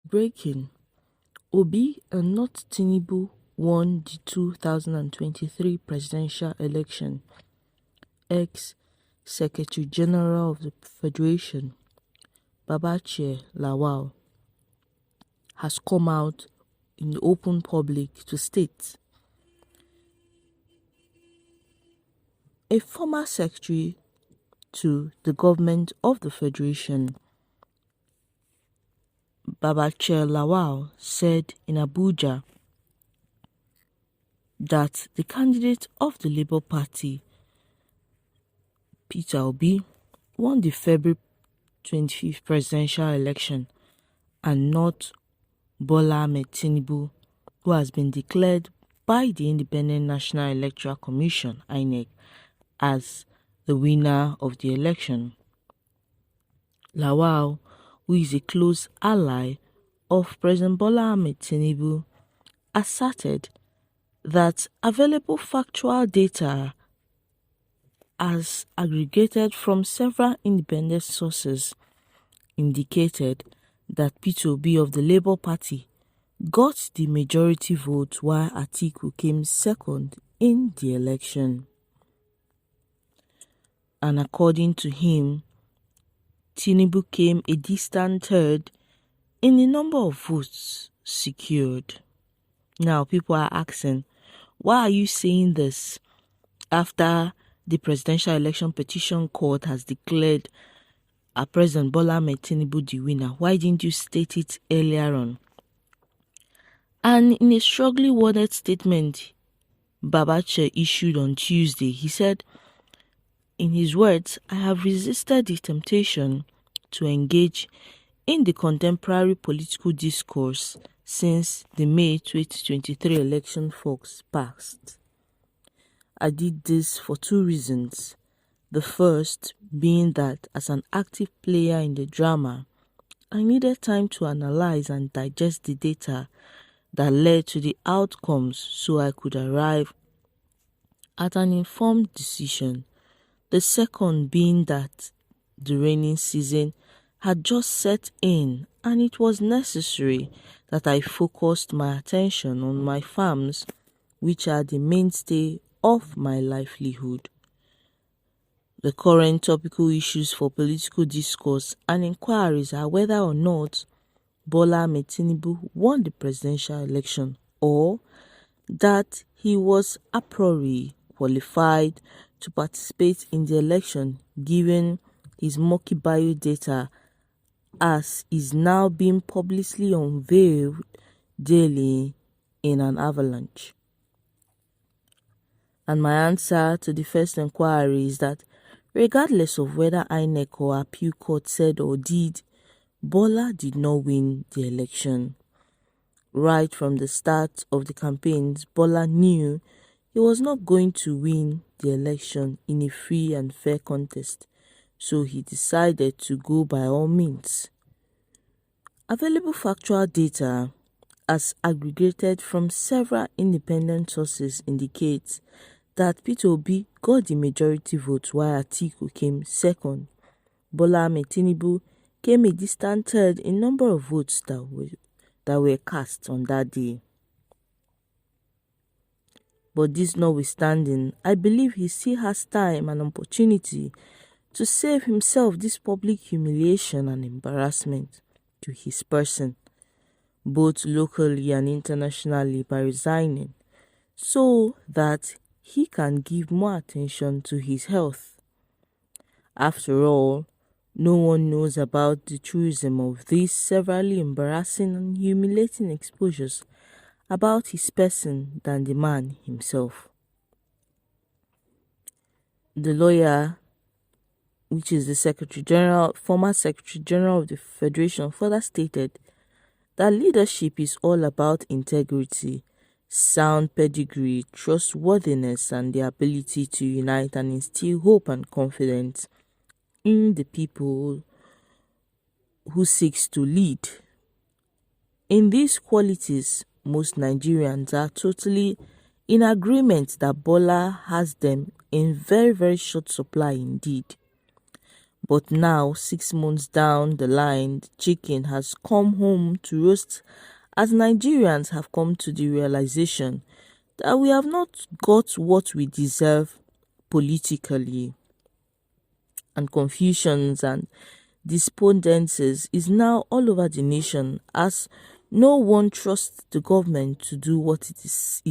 Breaking: Obi and not Tinubu won the 2023 presidential election. Ex-Secretary General of the Federation, Babachir Lawal, has come out in the open public to state a former secretary to the government of the Federation, Babachir Lawal, said in Abuja that the candidate of the Labour Party, Peter Obi, won the February 25th presidential election and not Bola Ahmed Tinubu, who has been declared by the Independent National Electoral Commission, Inec, as the winner of the election. Lawal, who is a close ally of President Bola Ahmed Tinubu, asserted that available factual data as aggregated from several independent sources indicated that Peter Obi of the Labour Party got the majority vote while Atiku came second in the election. And according to him, Tinubu came a distant third in the number of votes secured. Now, people are asking, why are you saying this after the Presidential Election Petition Court has declared President Bola Ahmed Tinubu the winner? Why didn't you state it earlier on? And in a strongly worded statement Babachir issued on Tuesday, he said, in his words, "I have resisted the temptation to engage in the contemporary political discourse since the May 2023 election fox passed. I did this for two reasons. The first being that as an active player in the drama, I needed time to analyze and digest the data that led to the outcomes so I could arrive at an informed decision. The second being that the rainy season had just set in and it was necessary that I focused my attention on my farms, which are the mainstay of my livelihood. The current topical issues for political discourse and inquiries are whether or not Bola Ahmed Tinubu won the presidential election or that he was a priori qualified to participate in the election given his murky bio data as is now being publicly unveiled daily in an avalanche. And my answer to the first inquiry is that regardless of whether Inec or appeal court said or did, Bola did not win the election. Right from the start of the campaigns, Bola knew he was not going to win the election in a free and fair contest, so he decided to go by all means. Available factual data, as aggregated from several independent sources, indicates that Peter Obi got the majority vote while Atiku came second. Bola Ahmed Tinubu came a distant third in number of votes that were cast on that day. But this notwithstanding, I believe he still has time and opportunity to save himself this public humiliation and embarrassment to his person, both locally and internationally, by resigning, so that he can give more attention to his health. After all, no one knows about the truism of these severally embarrassing and humiliating exposures about his person than the man himself. The lawyer, which is the former Secretary General of the Federation, further stated that leadership is all about integrity, sound pedigree, trustworthiness, and the ability to unite and instill hope and confidence in the people who seeks to lead. In these qualities, most Nigerians are totally in agreement that Bola has them in very, very short supply indeed. But now, 6 months down the line, the chicken has come home to roast, as Nigerians have come to the realization that we have not got what we deserve politically. And confusions and despondencies is now all over the nation, as no one trusts the government to do what it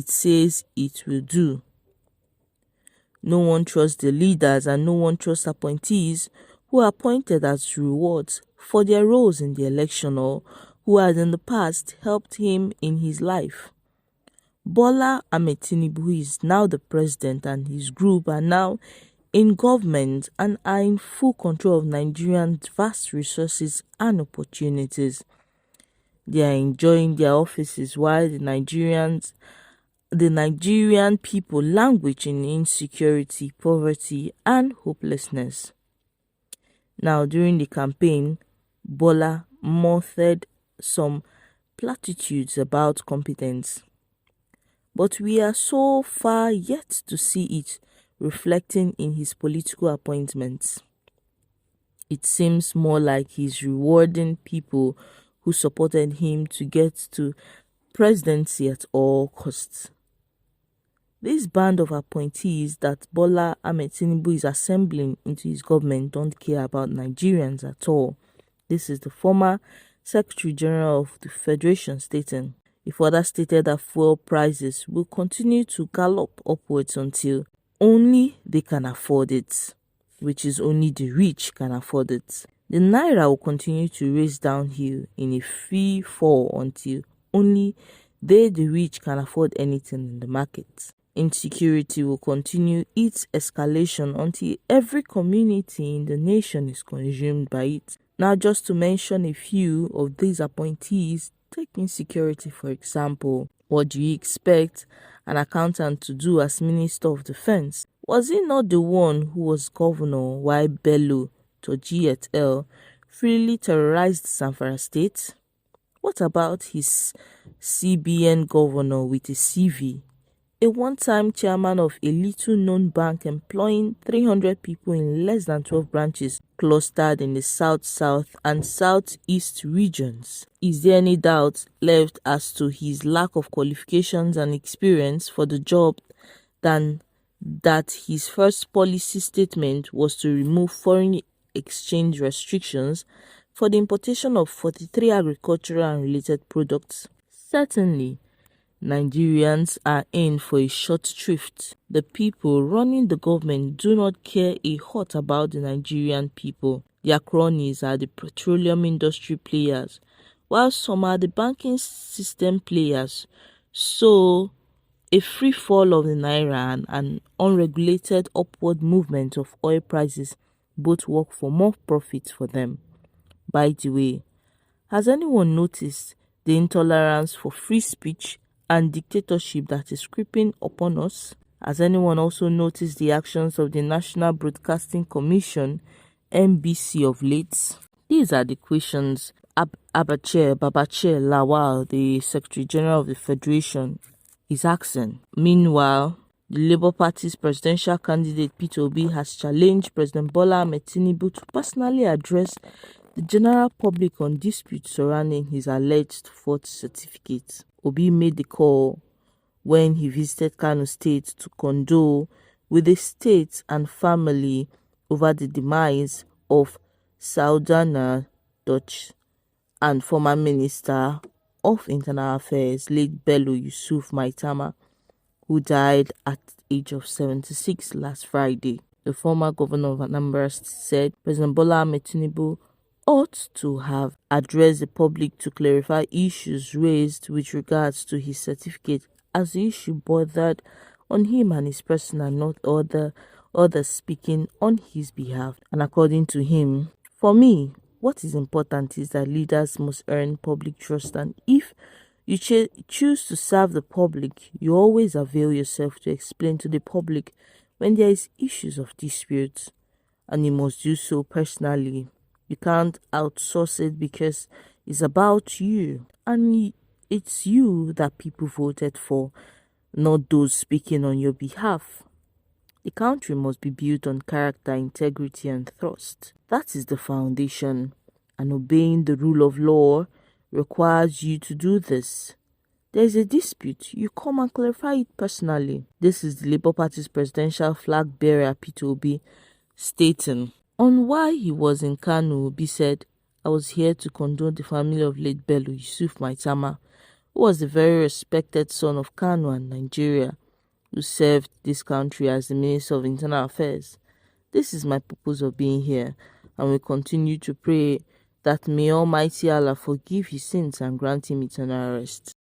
says it will do. No one trusts the leaders, and no one trusts appointees who are appointed as rewards for their roles in the election or who had in the past helped him in his life. Bola Ahmed Tinubu, who is now the president, and his group are now in government and are in full control of Nigerians' vast resources and opportunities. They are enjoying their offices while the Nigerian people languish in insecurity, poverty, and hopelessness. Now, during the campaign, Bola mouthed some platitudes about competence, but we are so far yet to see it reflecting in his political appointments. It seems more like he's rewarding people who supported him to get to presidency at all costs. This band of appointees that Bola Ahmed Tinubu is assembling into his government don't care about Nigerians at all. This is the former Secretary General of the Federation stating. He further stated that fuel prices will continue to gallop upwards until only they can afford it, which is only the rich can afford it. The Naira will continue to race downhill in a free fall until only they, the rich, can afford anything in the market. Insecurity will continue its escalation until every community in the nation is consumed by it. Now, just to mention a few of these appointees, take insecurity for example. What do you expect an accountant to do as Minister of Defense? Was he not the one who was governor while Bello Toji et al. Freely terrorized Zamfara State? What about his CBN governor with a CV? A one-time chairman of a little-known bank employing 300 people in less than 12 branches clustered in the south and southeast regions. Is there any doubt left as to his lack of qualifications and experience for the job than that his first policy statement was to remove foreign exchange restrictions for the importation of 43 agricultural and related products? Certainly, Nigerians are in for a short shrift. The people running the government do not care a hot about the Nigerian people. Their cronies are the petroleum industry players, while some are the banking system players. So, a free fall of the Naira and an unregulated upward movement of oil prices both work for more profits for them. By the way, has anyone noticed the intolerance for free speech and dictatorship that is creeping upon us? Has anyone also noticed the actions of the National Broadcasting Commission, NBC, of late? These are the questions Babachir Lawal, the Secretary General of the Federation, is asking. Meanwhile, the Labour Party's presidential candidate Peter Obi has challenged President Bola Ahmed Tinubu to personally address the general public on disputes surrounding his alleged fourth certificate. Obi made the call when he visited Kano State to condole with the state and family over the demise of Saudana Dutch and former Minister of Internal Affairs, late Bello Yusuf Maitama, who died at the age of 76 last Friday. The former governor of Anambra said President Bola Ahmed Tinubu ought to have addressed the public to clarify issues raised with regards to his certificate, as the issue bothered on him and his person and not others speaking on his behalf. And according to him, for me, what is important is that leaders must earn public trust, and if you choose to serve the public, you always avail yourself to explain to the public when there is issues of dispute, and you must do so personally. You can't outsource it because it's about you, and it's you that people voted for, not those speaking on your behalf. A country must be built on character, integrity, and trust. That is the foundation, and obeying the rule of law requires you to do this. There is a dispute, you come and clarify it personally. This is the Labour Party's presidential flag bearer, Peter Obi, stating. On why he was in Kano, Obi said, I was here to condole the family of late Bello Yusuf Maitama, who was the very respected son of Kano and Nigeria, who served this country as the Minister of Internal Affairs. This is my purpose of being here, and we continue to pray that may Almighty Allah forgive his sins and grant him eternal rest.